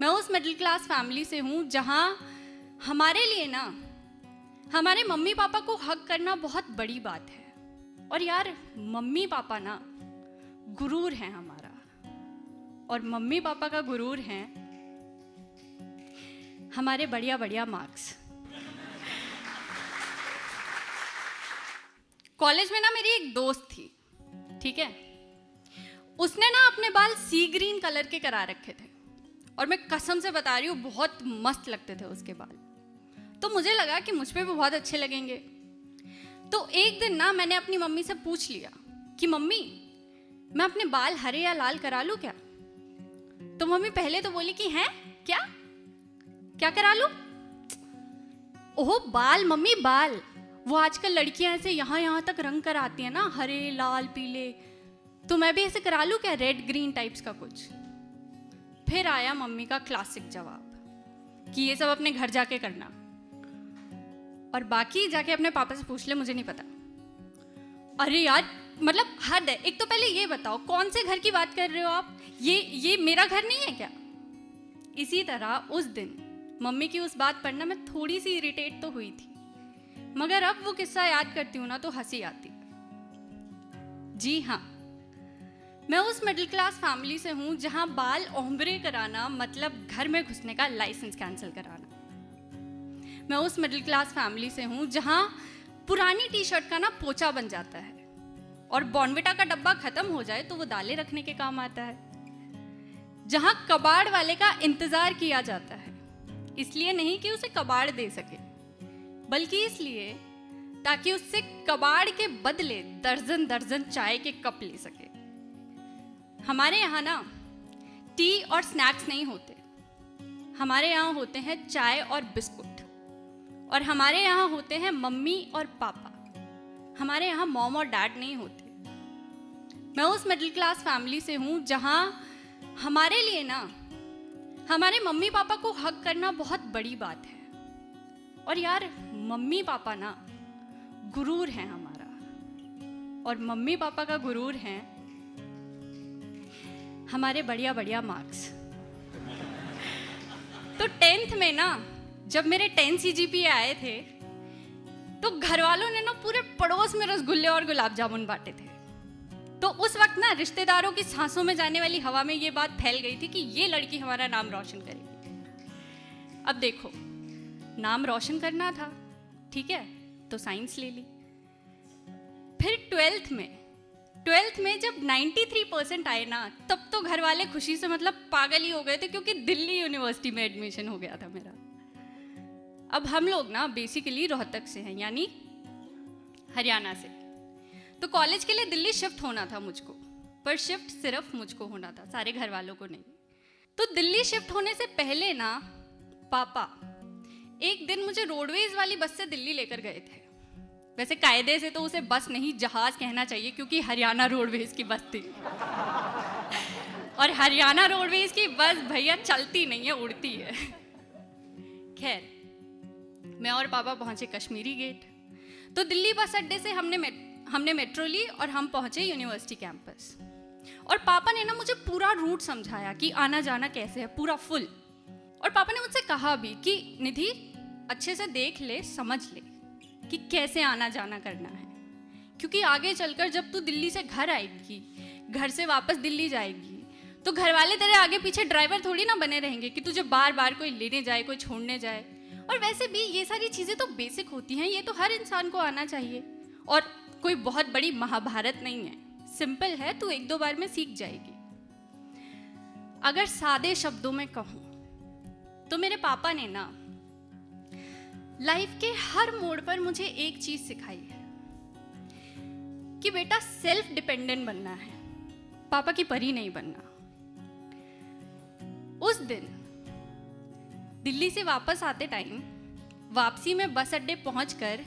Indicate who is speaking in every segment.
Speaker 1: मैं उस middle class family से हूँ जहाँ हमारे लिए ना हमारे मम्मी पापा को हक करना बहुत बड़ी बात है। और यार मम्मी पापा ना गुरूर है हमारा, और मम्मी पापा का गुरूर है हमारे बढ़िया बढ़िया मार्क्स। कॉलेज में ना मेरी एक दोस्त थी, ठीक है, उसने ना अपने बाल सी ग्रीन कलर के करा रखे थे और मैं कसम से बता रही हूँ बहुत मस्त लगते थे उसके बाल। तो मुझे लगा कि मुझ पे भी बहुत अच्छे लगेंगे। तो एक दिन ना मैंने अपनी मम्मी से पूछ लिया कि मम्मी मैं अपने बाल हरे या लाल करा लूँ क्या? तो मम्मी पहले तो बोली कि हैं क्या क्या करा लूँ? ओह बाल मम्मी बाल, वो आजकल लड़कियां ऐसे यहाँ तक रंग कराती हैं ना, हरे लाल पीले, तो मैं भी ऐसे करा लूँ क्या, रेड ग्रीन टाइप्स का कुछ? फिर आया मम्मी का क्लासिक जवाब कि ये सब अपने घर जाके करना और बाकी जाके अपने पापा से पूछ ले, मुझे नहीं पता। अरे यार मतलब हद है। एक तो पहले ये बताओ कौन से घर की बात कर रहे हो आप? ये मेरा घर नहीं है क्या? इसी तरह उस दिन मम्मी की उस बात पर ना मैं थोड़ी सी इरिटेट तो हुई थी, मगर अब वो किस्सा याद करती हूँ ना तो हंसी आती। जी हाँ, मैं उस मिडिल क्लास फैमिली से हूँ जहाँ बाल ओम्ब्रे कराना मतलब घर में घुसने का लाइसेंस कैंसिल कराना। मैं उस मिडिल क्लास फैमिली से हूँ जहाँ पुरानी टी शर्ट का ना पोचा बन जाता है और बॉर्नविटा का डब्बा खत्म हो जाए तो वो दालें रखने के काम आता है। जहाँ कबाड़ वाले का इंतजार किया जाता है, इसलिए नहीं कि उसे कबाड़ दे सके, बल्कि इसलिए ताकि उससे कबाड़ के बदले दर्जन दर्जन चाय के कप ले सके। हमारे यहाँ ना टी और स्नैक्स नहीं होते, हमारे यहाँ होते हैं चाय और बिस्कुट। और हमारे यहाँ होते हैं मम्मी और पापा, हमारे यहाँ मॉम और डैड नहीं होते। मैं उस मिडिल क्लास फैमिली से हूँ जहाँ हमारे लिए ना हमारे मम्मी पापा को हक करना बहुत बड़ी बात है। और यार मम्मी पापा ना गुरूर है हमारा, और मम्मी पापा का गुरूर है हमारे बढ़िया बढ़िया मार्क्स। तो 10th में ना जब मेरे 10 CGPA आए थे तो घर वालों ने ना पूरे पड़ोस में रसगुल्ले और गुलाब जामुन बांटे थे। तो उस वक्त ना रिश्तेदारों की सांसों में जाने वाली हवा में ये बात फैल गई थी कि ये लड़की हमारा नाम रोशन करेगी। अब देखो, नाम रोशन करना था, ठीक है, तो साइंस ले ली। फिर 12th में जब 93% आए ना, तब तो घर वाले खुशी से मतलब पागल ही हो गए थे, क्योंकि दिल्ली यूनिवर्सिटी में एडमिशन हो गया था मेरा। अब हम लोग ना बेसिकली रोहतक से हैं, यानी हरियाणा से। तो कॉलेज के लिए दिल्ली शिफ्ट होना था मुझको, पर शिफ्ट सिर्फ मुझको होना था, सारे घर वालों को नहीं। तो दिल्ली शिफ्ट होने से पहले ना पापा एक दिन मुझे रोडवेज वाली बस से दिल्ली लेकर गए थे। वैसे कायदे से तो उसे बस नहीं जहाज कहना चाहिए, क्योंकि हरियाणा रोडवेज की बस थी। और हरियाणा रोडवेज की बस भैया चलती नहीं है, उड़ती है। खैर, मैं और पापा पहुंचे कश्मीरी गेट। तो दिल्ली बस अड्डे से हमने मेट्रो ली और हम पहुंचे यूनिवर्सिटी कैंपस। और पापा ने ना मुझे पूरा रूट समझाया कि आना जाना कैसे है, पूरा फुल। और पापा ने मुझसे कहा भी कि निधि अच्छे से देख ले, समझ ले कि कैसे आना जाना करना है, क्योंकि आगे चलकर जब तू दिल्ली से घर आएगी, घर से वापस दिल्ली जाएगी, तो घर वाले तेरे आगे पीछे ड्राइवर थोड़ी ना बने रहेंगे कि तुझे बार बार कोई लेने जाए, कोई छोड़ने जाए। और वैसे भी ये सारी चीज़ें तो बेसिक होती हैं, ये तो हर इंसान को आना चाहिए, और कोई बहुत बड़ी महाभारत नहीं है, सिंपल है, तू 1-2 बार में सीख जाएगी। अगर सादे शब्दों में कहूँ तो मेरे पापा ने ना लाइफ के हर मोड़ पर मुझे एक चीज सिखाई है कि बेटा सेल्फ डिपेंडेंट बनना है, पापा की परी नहीं बनना। उस दिन दिल्ली से वापस आते टाइम वापसी में बस अड्डे पहुंचकर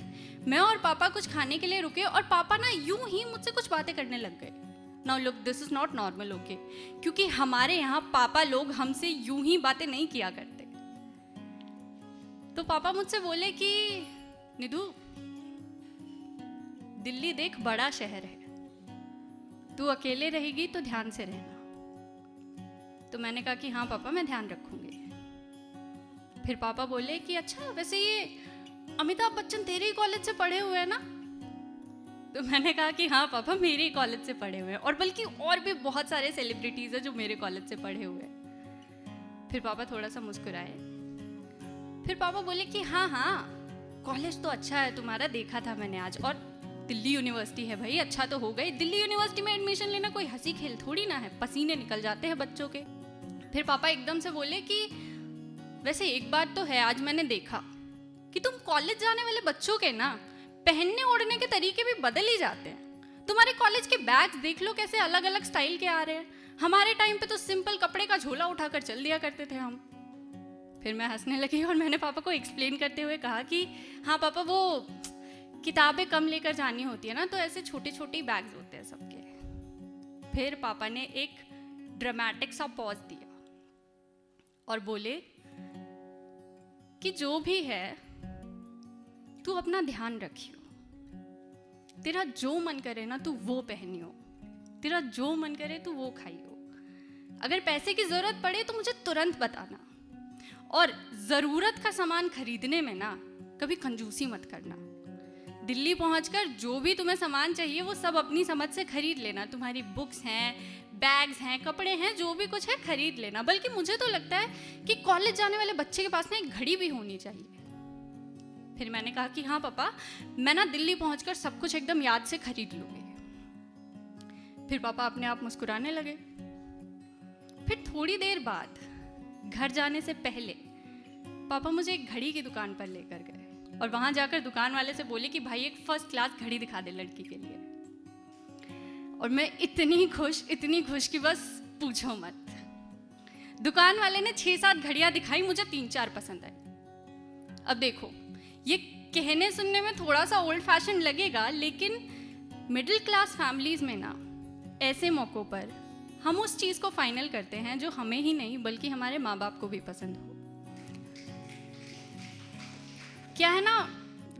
Speaker 1: मैं और पापा कुछ खाने के लिए रुके, और पापा ना यूं ही मुझसे कुछ बातें करने लग गए। Now look, this is not normal, okay, क्योंकि हमारे यहाँ पापा लोग हमसे यूं ही बातें नहीं किया करते। तो पापा मुझसे बोले कि निधु, दिल्ली देख बड़ा शहर है, तू अकेले रहेगी तो ध्यान से रहना। तो मैंने कहा कि हाँ पापा, मैं ध्यान रखूंगी। फिर पापा बोले कि अच्छा वैसे ये अमिताभ बच्चन तेरे ही कॉलेज से पढ़े हुए हैं ना? तो मैंने कहा कि हाँ पापा मेरे ही कॉलेज से पढ़े हुए हैं, और बल्कि और भी बहुत सारे सेलिब्रिटीज़ हैं जो मेरे कॉलेज से पढ़े हुए हैं। फिर पापा थोड़ा सा मुस्कुराए। फिर पापा बोले कि हाँ हाँ कॉलेज तो अच्छा है तुम्हारा, देखा था मैंने आज, और दिल्ली यूनिवर्सिटी है भाई, अच्छा तो हो गई। दिल्ली यूनिवर्सिटी में एडमिशन लेना कोई हंसी खेल थोड़ी ना है, पसीने निकल जाते हैं बच्चों के। फिर पापा एकदम से बोले कि वैसे एक बात तो है, आज मैंने देखा कि तुम कॉलेज जाने वाले बच्चों के ना पहनने ओढ़ने के तरीके भी बदल ही जाते हैं। तुम्हारे कॉलेज के बैग्स देख लो कैसे अलग अलग स्टाइल के आ रहे हैं। हमारे टाइम पे तो सिंपल कपड़े का झोला उठाकर चल दिया करते थे हम। फिर मैं हंसने लगी और मैंने पापा को एक्सप्लेन करते हुए कहा कि हाँ पापा वो किताबें कम लेकर जानी होती है ना, तो ऐसे छोटे छोटे बैग्स होते हैं सबके। फिर पापा ने एक ड्रामेटिक सा पॉज दिया और बोले कि जो भी है तू अपना ध्यान रखियो, तेरा जो मन करे ना तू वो पहनियो, तेरा जो मन करे तू वो खाइयो, अगर पैसे की जरूरत पड़े तो मुझे तुरंत बताना, और जरूरत का सामान खरीदने में ना कभी कंजूसी मत करना। दिल्ली पहुंचकर जो भी तुम्हें सामान चाहिए वो सब अपनी समझ से खरीद लेना। तुम्हारी बुक्स हैं, बैग्स हैं, कपड़े हैं, जो भी कुछ है खरीद लेना। बल्कि मुझे तो लगता है कि कॉलेज जाने वाले बच्चे के पास ना एक घड़ी भी होनी चाहिए। फिर मैंने कहा कि हाँ पापा मैं ना दिल्ली पहुंचकर सब कुछ एकदम याद से खरीद लूंगी। फिर पापा अपने आप मुस्कुराने लगे। फिर थोड़ी देर बाद घर जाने से पहले पापा मुझे एक घड़ी की दुकान पर लेकर गए और वहां जाकर दुकान वाले से बोले कि भाई एक फर्स्ट क्लास घड़ी दिखा दे लड़की के लिए। और मैं इतनी खुश कि बस पूछो मत। दुकान वाले ने 6-7 घड़ियां दिखाई, मुझे 3-4 पसंद आई। अब देखो ये कहने सुनने में थोड़ा सा ओल्ड फैशन लगेगा, लेकिन मिडिल क्लास फैमिलीज में ना ऐसे मौक़ों पर हम उस चीज़ को फाइनल करते हैं जो हमें ही नहीं बल्कि हमारे माँ बाप को भी पसंद हो। क्या है ना,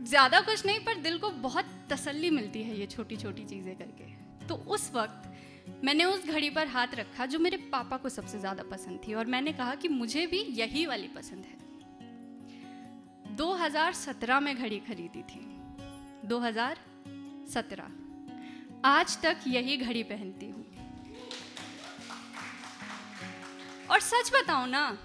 Speaker 1: ज़्यादा कुछ नहीं पर दिल को बहुत तसल्ली मिलती है ये छोटी छोटी चीज़ें करके। तो उस वक्त मैंने उस घड़ी पर हाथ रखा जो मेरे पापा को सबसे ज़्यादा पसंद थी, और मैंने कहा कि मुझे भी यही वाली पसंद है। 2017 में घड़ी खरीदी थी, 2017। आज तक यही घड़ी पहनती हूँ। और सच बताऊं ना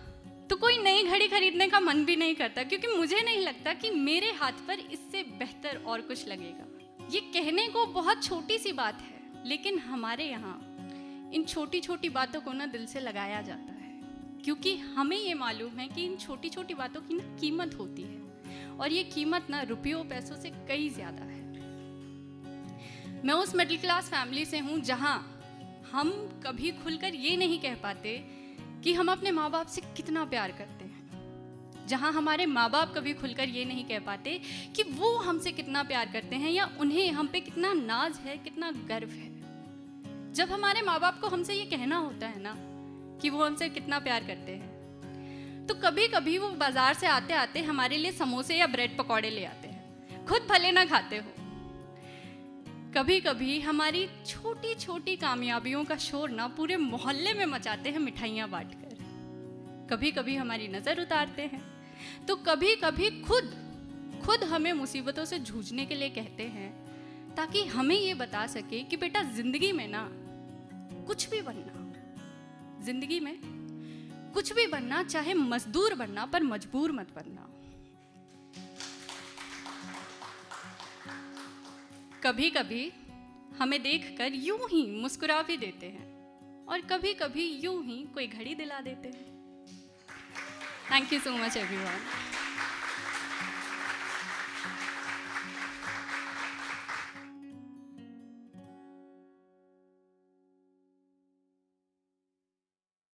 Speaker 1: तो कोई नई घड़ी खरीदने का मन भी नहीं करता, क्योंकि मुझे नहीं लगता कि मेरे हाथ पर इससे बेहतर और कुछ लगेगा। ये कहने को बहुत छोटी सी बात है, लेकिन हमारे यहाँ इन छोटी छोटी बातों को ना दिल से लगाया जाता है, क्योंकि हमें ये मालूम है कि इन छोटी छोटी बातों की ना कीमत होती है, और ये कीमत ना रुपयों पैसों से कई ज़्यादा है। मैं उस मिडिल क्लास फैमिली से हूँ जहाँ हम कभी खुलकर ये नहीं कह पाते कि हम अपने माँ बाप से कितना प्यार करते हैं, जहाँ हमारे माँ बाप कभी खुलकर ये नहीं कह पाते कि वो हमसे कितना प्यार करते हैं या उन्हें हम पे कितना नाज है, कितना गर्व है। जब हमारे माँ बाप को हमसे ये कहना होता है ना कि वो हमसे कितना प्यार करते हैं, तो कभी कभी वो बाजार से आते आते हमारे लिए समोसे या ब्रेड पकौड़े ले आते हैं, खुद भले ना खाते हो। कभी कभी हमारी छोटी छोटी कामयाबियों का शोर ना पूरे मोहल्ले में मचाते हैं मिठाइयाँ बांटकर। कभी कभी हमारी नज़र उतारते हैं, तो कभी कभी खुद हमें मुसीबतों से जूझने के लिए कहते हैं, ताकि हमें ये बता सके कि बेटा जिंदगी में ना कुछ भी बनना, जिंदगी में कुछ भी बनना, चाहे मजदूर बनना पर मजबूर मत बनना। कभी कभी हमें देखकर यूं ही मुस्कुरा भी देते हैं, और कभी कभी यूं ही कोई घड़ी दिला देते हैं। Thank you so much everyone.